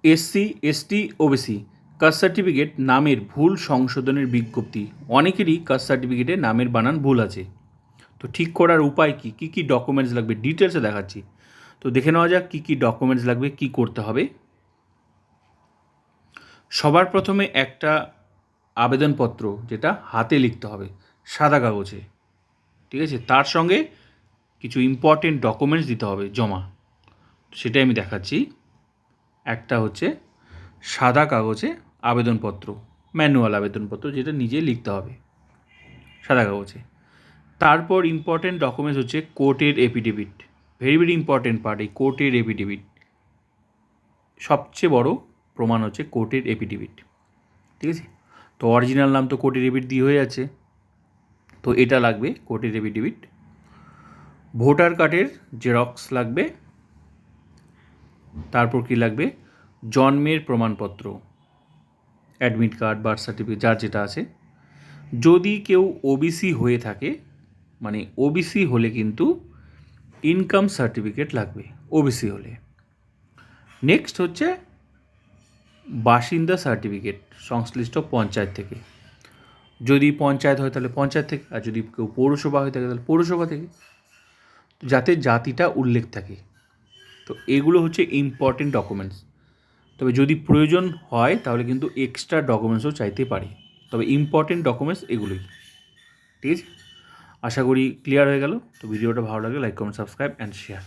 SC, ST, OBC caste certificate নামের ভুল সংশোধনের বিজ্ঞপ্তি। অনেকেরই কাস্ট সার্টিফিকেটে নামের বানান ভুল আছে, তো ঠিক করার উপায় কী কী কী ডকুমেন্টস লাগবে ডিটেলসে দেখাচ্ছি। তো দেখে নেওয়া যাক কী কী ডকুমেন্টস লাগবে, কী করতে হবে। সবার প্রথমে একটা আবেদনপত্র, যেটা হাতে লিখতে হবে সাদা কাগজে, ঠিক আছে। তার সঙ্গে কিছু ইম্পর্টেন্ট ডকুমেন্টস দিতে হবে জমা, সেটাই আমি দেখাচ্ছি। একটা হচ্ছে সাদা কাগজে আবেদনপত্র, ম্যানুয়াল আবেদনপত্র, যেটা নিজে লিখতে হবে সাদা কাগজে। তারপর ইম্পর্টেন্ট ডকুমেন্টস হচ্ছে কোর্টের affidavit. Very very important part এই কোর্টের এফিডেভিট। সবচেয়ে বড় প্রমাণ হচ্ছে কোর্টের এফিডেভিট, ঠিক আছে। তো অরিজিনাল নাম তো কোর্টের এফিডেভিট দিয়ে হয়ে যাচ্ছে, তো এটা লাগবে কোর্টের এফিডেভিট। ভোটার কার্ডের জেরক্স লাগবে। তারপর কি লাগবে, জন্মের প্রমাণপত্র, অ্যাডমিট কার্ড, বার্থ সার্টিফিকেট, যার যেটা আছে। যদি কেউ ওবিসি হয়ে থাকে, মানে ওবিসি হলে কিন্তু ইনকাম সার্টিফিকেট লাগবে ওবিসি হলে। নেক্সট হচ্ছে বাসিন্দা সার্টিফিকেট সংশ্লিষ্ট পঞ্চায়েত থেকে। যদি পঞ্চায়েত হয় তাহলে পঞ্চায়েত থেকে, আর যদি কেউ পৌরসভা হয়ে থাকে তাহলে পৌরসভা থেকে, যাতে জাতিটা উল্লেখ থাকে। তো এগুলো হচ্ছে ইম্পর্টেন্ট ডকুমেন্টস। তবে যদি প্রয়োজন হয় তাহলে কিন্তু এক্সট্রা ডকুমেন্টসও চাইতে পারে, তবে ইম্পর্টেন্ট ডকুমেন্টস এগুলোই, ঠিক আছে। আশা করি ক্লিয়ার হয়ে গেল। তো ভিডিওটা ভালো লাগলে like, comment, subscribe and share.